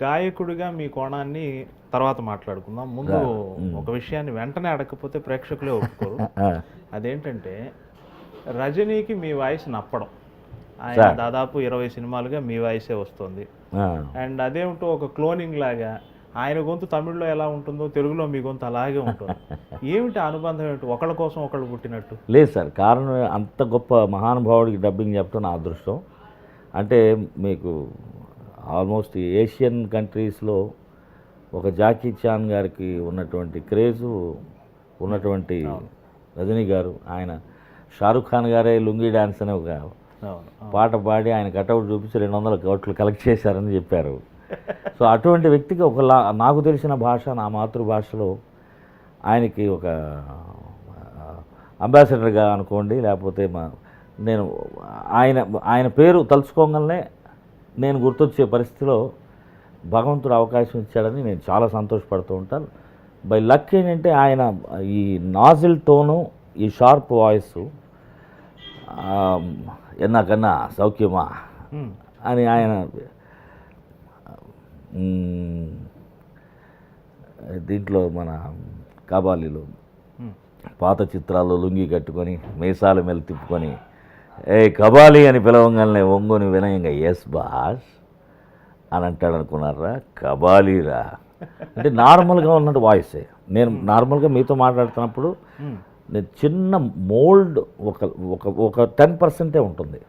గాయకుడిగా మీ కోణాన్ని తర్వాత మాట్లాడుకుందాం. ముందు ఒక విషయాన్ని వెంటనే అడగకపోతే ప్రేక్షకులే ఒప్పుకోరు. అదేంటంటే రజనీకి మీ వాయిస్ నప్పడం. ఆయన దాదాపు 20 సినిమాలుగా మీ వాయిసే వస్తుంది. అండ్ అదేమిటో ఒక క్లోనింగ్ లాగా ఆయన గొంతు తమిళ్లో ఎలా ఉంటుందో తెలుగులో మీ గొంతు అలాగే ఉంటుంది. ఏమిటి అనుబంధం ఏమిటి? ఒకళ్ళ కోసం ఒకళ్ళు పుట్టినట్టు? లేదు సార్, కారణం అంత గొప్ప మహానుభావుడికి డబ్బింగ్ చెప్పడం నా అదృష్టం. అంటే మీకు ఆల్మోస్ట్ ఏషియన్ కంట్రీస్లో ఒక జాకీ చాన్ గారికి ఉన్నటువంటి క్రేజు ఉన్నటువంటి రజనీ గారు, ఆయన షారుఖ్ ఖాన్ గారే లుంగీ డ్యాన్స్ అనే ఒక పాట పాడి ఆయన కటౌట్ చూపించి 200 కోట్లు కలెక్ట్ చేశారని చెప్పారు. సో అటువంటి వ్యక్తికి నాకు తెలిసిన భాష, నా మాతృభాషలో ఆయనకి ఒక అంబాసిడర్గా అనుకోండి, లేకపోతే నేను ఆయన పేరు తలుచుకోగానే నేను గుర్తొచ్చే పరిస్థితిలో భగవంతుడు అవకాశం ఇచ్చాడని నేను చాలా సంతోషపడుతూ ఉంటాను. బై లక్ ఏంటంటే ఆయన ఈ నాజిల్తోనూ ఈ షార్ప్ వాయిస్ ఎన్నాకన్నా సౌఖ్యమా అని ఆయన దీంట్లో మన కబాలీలో పాత చిత్రాల్లో లుంగి కట్టుకొని మీసాల మీద తిప్పుకొని ఏ కబాలి అని పిలవంగానే ఒంగోని వినయంగా ఎస్ బాస్ అని అంటాడు అనుకున్నారా? కబాలీరా అంటే నార్మల్గా ఉన్నట్టు వాయిసే. నేను నార్మల్గా మీతో మాట్లాడుతున్నప్పుడు నేను చిన్న మోల్డ్ ఒక 10% ఉంటుంది.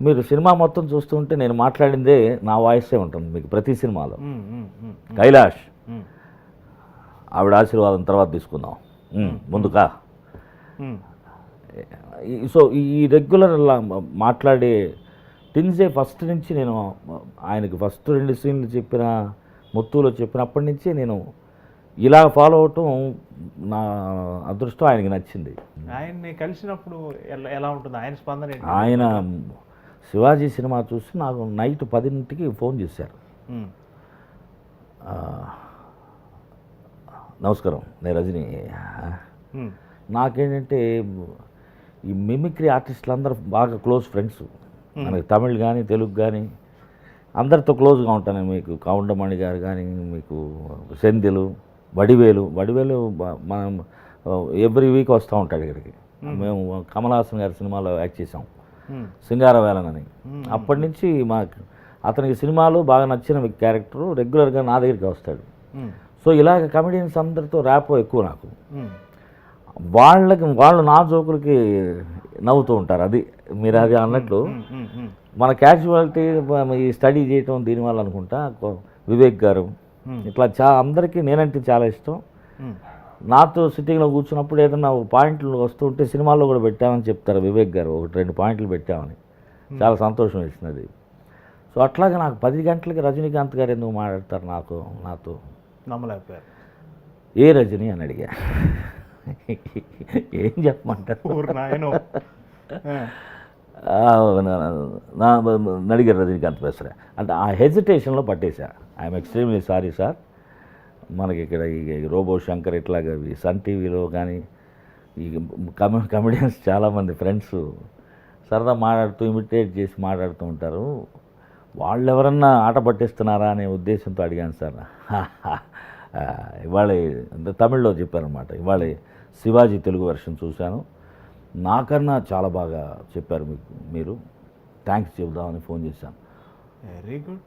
మీరు సినిమా మొత్తం చూస్తుంటే నేను మాట్లాడిందే నా వాయిసే ఉంటుంది మీకు ప్రతి సినిమాలో. కైలాష్ ఆవిడ ఆశీర్వాదం తర్వాత తీసుకుందాం ముందుకా. సో ఈ రెగ్యులర్ మాట్లాడే టిన్సే ఫస్ట్ నుంచి నేను ఆయనకి ఫస్ట్ 2 సీన్లు చెప్పిన ముత్తులో చెప్పినప్పటి నుంచి నేను ఇలా ఫాలో అవటం నా అదృష్టం. ఆయనకి నచ్చింది. ఆయన్ని కలిసినప్పుడు ఎలా ఉంటుంది ఆయన స్పందన? ఆయన శివాజీ సినిమా చూసి నాకు నైట్ 10ంటికి ఫోన్ చేశారు. నమస్కారం, నేను రజనీ. నాకేంటంటే ఈ మిమిక్రీ ఆర్టిస్టులు అందరూ బాగా క్లోజ్ ఫ్రెండ్స్. మనకి తమిళ్ కానీ తెలుగు కానీ అందరితో క్లోజ్గా ఉంటాను. మీకు కౌండమణి గారు కానీ, మీకు సెంధిలు, వడివేలు మనం ఎవ్రీ వీక్ వస్తూ ఉంటాడు ఇక్కడికి. మేము కమల్ హాసన్ గారి సినిమాలో యాక్ట్ చేసాం, సింగారవేలనని. అప్పటి నుంచి అతనికి సినిమాలు బాగా నచ్చిన క్యారెక్టరు రెగ్యులర్గా నా దగ్గరికి వస్తాడు. సో ఇలాగ కమెడియన్స్ అందరితో ర్యాపో ఎక్కువ నాకు. వాళ్ళు నా జోకులకి నవ్వుతూ ఉంటారు. అది మీరు అది అన్నట్లు మన క్యాజువాలిటీ ఈ స్టడీ చేయటం దీనివల్ల అనుకుంటా. వివేక్ గారు ఇట్లా అందరికీ నేనంటే చాలా ఇష్టం. నాతో సిట్టింగ్లో కూర్చున్నప్పుడు ఏదన్నా పాయింట్లు వస్తూ ఉంటే సినిమాల్లో కూడా పెట్టామని చెప్తారు వివేక్ గారు. 1-2 పాయింట్లు పెట్టామని చాలా సంతోషం వేసినది. సో అట్లాగే నాకు 10 గంటలకి రజనీకాంత్ గారు ఎందుకు మాట్లాడతారు నాతో నమ్మలేకపోయారు. ఏ రజనీ అని అడిగా. ఏం చెప్పమంటారు? అడిగారు రజనీకాంత్ బెస్రా అంటే ఆ హెజిటేషన్లో పట్టేశా. I'm extremely sorry sir. మనకి ఇక్కడ ఈ రోబో శంకర్ ఇట్లాగా సన్ టీవీలో కానీ ఈ కమెడియన్స్ చాలామంది ఫ్రెండ్స్ సరదా మాట్లాడుతూ ఇమిటేట్ చేసి మాట్లాడుతూ ఉంటారు. వాళ్ళు ఎవరన్నా ఆట పట్టిస్తున్నారా అనే ఉద్దేశంతో అడిగాను సార్. ఇవాళ తమిళ్లో చెప్పారనమాట. ఇవాళ శివాజీ తెలుగు వెర్షన్ చూశాను, నాకన్నా చాలా బాగా చెప్పారు మీరు, థ్యాంక్స్ చెబుదామని ఫోన్ చేశాను. Very good.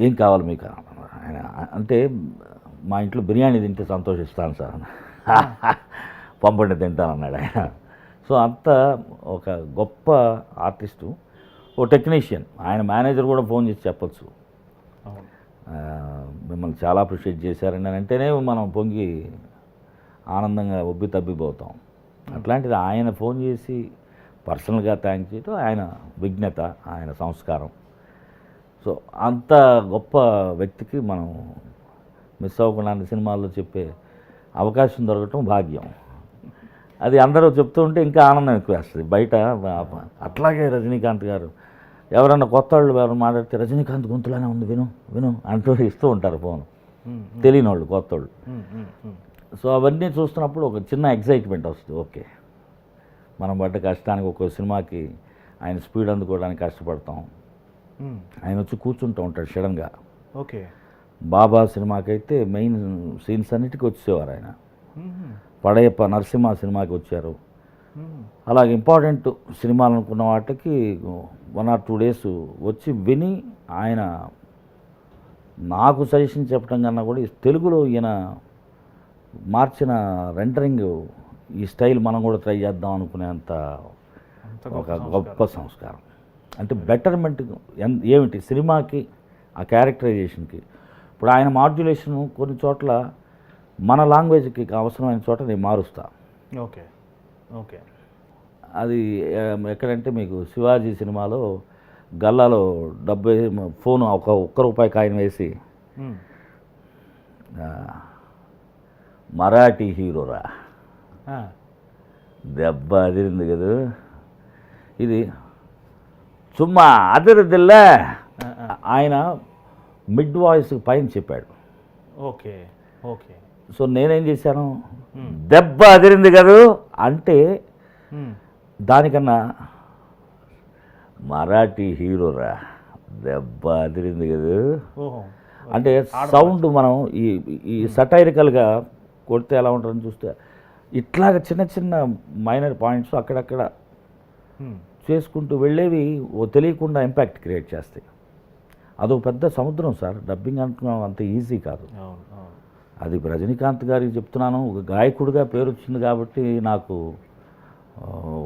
ఏం కావాలి మీకు ఆయన అంటే, మా ఇంట్లో బిర్యానీ తింటే సంతోషిస్తాను సార్. పంపండి తింటాను అన్నాడు ఆయన. సో అంత ఒక గొప్ప ఆర్టిస్టు, ఓ టెక్నీషియన్. ఆయన మేనేజర్ కూడా ఫోన్ చేసి చెప్పచ్చు, మిమ్మల్ని చాలా అప్రిషియేట్ చేశారని అంటేనే మనం పొంగి ఆనందంగా ఒబ్బి తబ్బిపోతాం. అట్లాంటిది ఆయన ఫోన్ చేసి పర్సనల్గా థ్యాంక్ చేయటం ఆయన విజ్ఞత, ఆయన సంస్కారం. సో అంత గొప్ప వ్యక్తికి మనం మిస్ అవ్వకుండా సినిమాల్లో చెప్పే అవకాశం దొరకటం భాగ్యం. అది అందరూ చెప్తూ ఉంటే ఇంకా ఆనందం ఎక్కువ వేస్తుంది బయట. అట్లాగే రజనీకాంత్ గారు ఎవరన్నా కొత్త వాళ్ళు ఎవరు మాట్లాడితే రజనీకాంత్ గొంతులానే ఉంది విను అంటూ ఇస్తూ ఉంటారు ఫోన్, తెలియని వాళ్ళు, కొత్త వాళ్ళు. సో అవన్నీ చూస్తున్నప్పుడు ఒక చిన్న ఎగ్జైట్మెంట్ వస్తుంది. ఓకే, మనం పడ్డ కష్టానికి ఒక్కో సినిమాకి ఆయన స్పీడ్ అందుకోవడానికి కష్టపడతాం. ఆయన వచ్చి కూర్చుంటూ ఉంటాడు సడన్గా. ఓకే. బాబా సినిమాకైతే మెయిన్ సీన్స్ అన్నిటికీ వచ్చేవారు ఆయన. పడయప్ప నరసింహ సినిమాకి వచ్చారు. అలాగే ఇంపార్టెంట్ సినిమాలు అనుకున్న వాటికి 1 or 2 days వచ్చి విని ఆయన నాకు సజెషన్ చెప్పడం కన్నా కూడా ఈ తెలుగులో ఈయన మార్చిన రెండరింగ్ ఈ స్టైల్ మనం కూడా ట్రై చేద్దాం అనుకునేంత ఒక గొప్ప సంస్కారం. అంటే బెటర్మెంట్ ఏమిటి సినిమాకి ఆ క్యారెక్టరైజేషన్కి. ఇప్పుడు ఆయన మాడ్యులేషన్ కొన్ని చోట్ల మన లాంగ్వేజ్కి అవసరమైన చోట నేను మారుస్తా. ఓకే. ఓకే. అది ఎక్కడంటే మీకు శివాజీ సినిమాలో గల్లాలో 70 ఫోన్ ఒక్క రూపాయి కాయిన్ వేసి మరాఠీ హీరోరా దెబ్బ అదిరింది కదా, ఇది చుమ్మా అదిరిదిల్లే ఆయన మిడ్ వాయిస్ పైన చెప్పాడు. ఓకే. ఓకే. సో నేనేం చేశాను, దెబ్బ అదిరింది కదా అంటే దానికన్నా మరాఠీ హీరోరా దెబ్బ అదిరింది కదా అంటే సౌండ్ మనం ఈ సటైరికల్గా కొడితే ఎలా ఉంటుందని చూస్తే ఇట్లాగ చిన్న చిన్న మైనర్ పాయింట్స్ అక్కడక్కడ చేసుకుంటూ వెళ్ళేవి తెలియకుండా ఇంపాక్ట్ క్రియేట్ చేస్తాయి. అదొక పెద్ద సముద్రం సార్. డబ్బింగ్ అంటున్నాం అంత ఈజీ కాదు. అది రజనీకాంత్ గారికి చెప్తున్నాను, ఒక గాయకుడిగా పేరు వచ్చింది కాబట్టి నాకు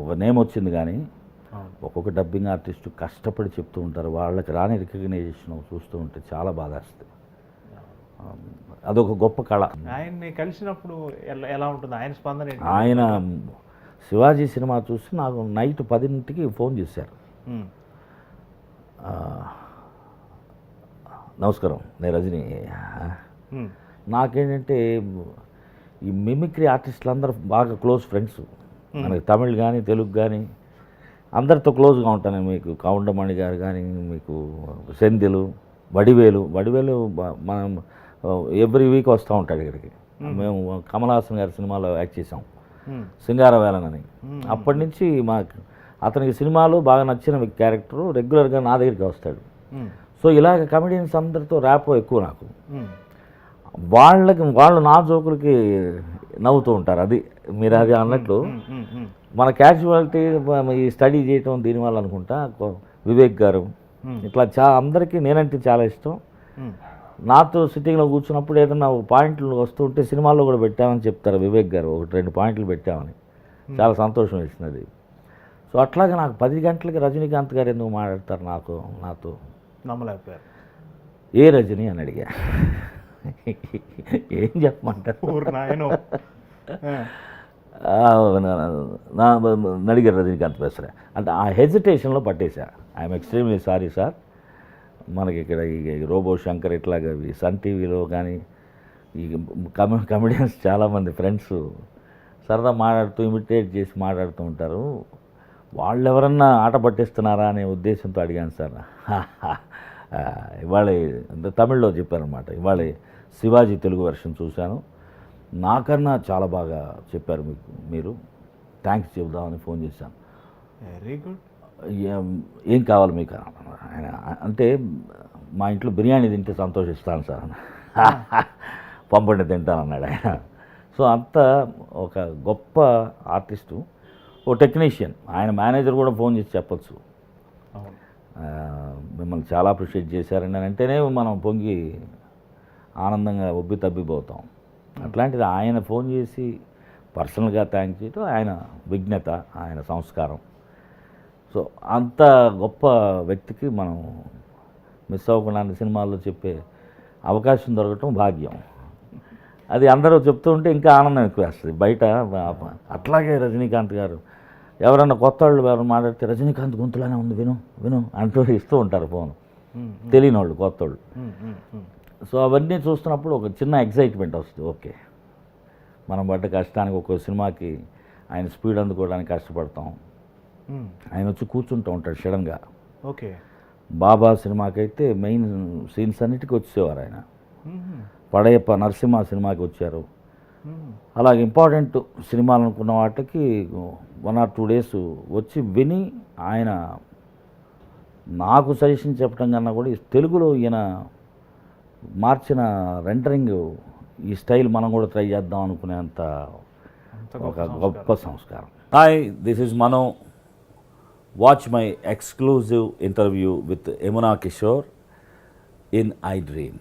ఒక నేమ్ వచ్చింది. కానీ ఒక్కొక్క డబ్బింగ్ ఆర్టిస్టు కష్టపడి చెప్తూ ఉంటారు, వాళ్ళకి రాని రికగ్నైజేషన్ చూస్తూ ఉంటే చాలా బాధేస్తుంది. అదొక గొప్ప కళ. ఆయన్ని కలిసినప్పుడు ఎలా ఉంటుంది ఆయన స్పందన? ఆయన శివాజీ సినిమా చూసి నాకు నైట్ 10ంటికి ఫోన్ చేశారు. నమస్కారం, నేను రజనీ. నాకేంటంటే ఈ మిమిక్రీ ఆర్టిస్టులు అందరూ బాగా క్లోజ్ ఫ్రెండ్స్. మనకి తమిళ్ కానీ తెలుగు కానీ అందరితో క్లోజ్గా ఉంటాను. మీకు కౌండమణి గారు కానీ, మీకు సెంధిలు, వడివేలు మనం ఎవ్రీ వీక్ వస్తూ ఉంటాడు ఇక్కడికి. మేము కమల్ హాసన్ గారి సినిమాలో యాక్ట్ చేసాం, సింగారవేలన్ అని. అప్పటి నుంచి అతనికి సినిమాలో బాగా నచ్చిన క్యారెక్టరు రెగ్యులర్గా నా దగ్గరికి వస్తాడు. సో ఇలాగ కమెడియన్స్ అందరితో ర్యాపో ఎక్కువ నాకు. వాళ్ళు నా జోకులకి నవ్వుతూ ఉంటారు. అది మీరు అది అన్నట్లు మన క్యాజువాలిటీ ఈ స్టడీ చేయటం దీనివల్ల అనుకుంటా. వివేక్ గారు ఇట్లా అందరికీ నేనంటే చాలా ఇష్టం. నాతో సిట్టింగ్లో కూర్చున్నప్పుడు ఏదన్నా పాయింట్లు వస్తూ ఉంటే సినిమాల్లో కూడా పెట్టామని చెప్తారు వివేక్ గారు, 1-2 పాయింట్లు పెట్టామని. చాలా సంతోషం వేసినది. సో అట్లాగే నాకు 10 గంటలకి రజనీకాంత్ గారు ఎందుకు మాట్లాడతారు నాతో నమ్మలేకపోయారు. ఏ రజనీ అని అడిగా. ఏం చెప్పమంటారు, అడిగారు రజనీకాంత్ ప్రశ్న. అంటే ఆ హెజిటేషన్లో పట్టేశా. I'm extremely sorry sir. మనకి ఇక్కడ ఈ రోబో శంకర్ ఇట్లాగా సన్ టీవీలో కానీ ఈ కమెడియన్స్ చాలామంది ఫ్రెండ్స్ సరదా మాట్లాడుతూ ఇమిటేట్ చేసి మాట్లాడుతూ ఉంటారు. వాళ్ళు ఎవరన్నా ఆట పట్టిస్తున్నారా అనే ఉద్దేశంతో అడిగాను సార్. ఇవాళ తమిళ్లో చెప్పారనమాట. ఇవాళ శివాజీ తెలుగు వెర్షన్ చూశాను, నాకన్నా చాలా బాగా చెప్పారు మీరు, థ్యాంక్స్ చెబుదామని ఫోన్ చేశాను. Very good. ఏం కావాలి మీకు ఆయన అంటే, మా ఇంట్లో బిర్యానీ తింటే సంతోషిస్తాను సార్, పంపండి తింటాను అన్నాడు ఆయన. సో అంత ఒక గొప్ప ఆర్టిస్టు, ఓ టెక్నీషియన్. ఆయన మేనేజర్ కూడా ఫోన్ చేసి చెప్పచ్చు, మిమ్మల్ని చాలా అప్రిషియేట్ చేశారండి అని అంటేనే మనం పొంగి ఆనందంగా ఉబ్బి తబ్బిపోతాం. అట్లాంటిది ఆయన ఫోన్ చేసి పర్సనల్గా థ్యాంక్ చేయటం ఆయన విజ్ఞత, ఆయన సంస్కారం. సో అంత గొప్ప వ్యక్తికి మనం మిస్ అవ్వకుండా సినిమాల్లో చెప్పే అవకాశం దొరకటం భాగ్యం. అది అందరూ చెప్తూ ఉంటే ఇంకా ఆనందం ఎక్కువ వస్తుంది బయట. అట్లాగే రజనీకాంత్ గారు ఎవరన్నా కొత్త వాళ్ళు ఎవరు మాట్లాడితే రజనీకాంత్ గొంతులానే ఉంది విను అంటూ ఇస్తూ ఉంటారు ఫోన్, తెలియని వాళ్ళు, కొత్త వాళ్ళు. సో అవన్నీ చూస్తున్నప్పుడు ఒక చిన్న ఎగ్జైట్మెంట్ వస్తుంది. ఓకే, మనం పడ్డ కష్టానికి ఒక్కో సినిమాకి ఆయన స్పీడ్ అందుకోవడానికి కష్టపడతాం. ఆయన వచ్చి కూర్చుంటూ ఉంటాడు సడన్గా. ఓకే. బాబా సినిమాకైతే మెయిన్ సీన్స్ అన్నిటికీ వచ్చేవారు ఆయన. పడయప్ప నరసింహ సినిమాకి వచ్చారు. అలాగే ఇంపార్టెంట్ సినిమాలు అనుకున్న వాటికి 1 or 2 days వచ్చి విని ఆయన నాకు సజెషన్ చెప్పడం కన్నా కూడా ఈ తెలుగులో ఈయన మార్చిన రెండరింగ్ ఈ స్టైల్ మనం కూడా ట్రై చేద్దాం అనుకునేంత ఒక గొప్ప సంస్కారం. Hi, this is Mano. Watch my exclusive interview with Yamuna Kishore in I dream.